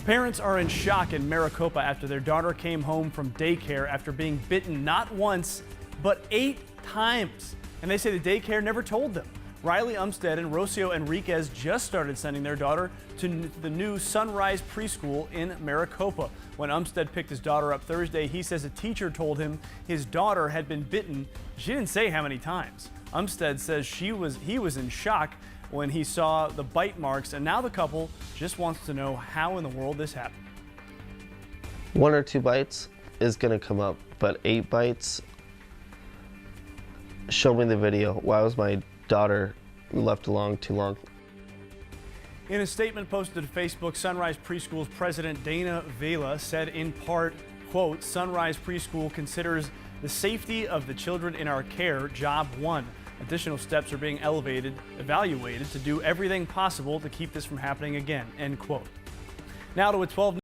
Parents are in shock in Maricopa after their daughter came home from daycare after being bitten not once, but 8 times. And they say the daycare never told them. Riley Umstead and Rocio Enriquez just started sending their daughter to the new Sunrise preschool in Maricopa. When Umstead picked his daughter up Thursday, he says a teacher told him his daughter had been bitten. She didn't say how many times. Umstead says he was in shock when he saw the bite marks, and now the couple just wants to know how in the world this happened. 1 or 2 bites is going to come up, but 8 bites? Show me the video. Why was my daughter left alone too long? In a statement posted to Facebook, Sunrise Preschool's president Dana Vela said in part, quote, "Sunrise Preschool considers the safety of the children in our care job one. Additional steps are being evaluated to do everything possible to keep this from happening again," end quote. Now to a 12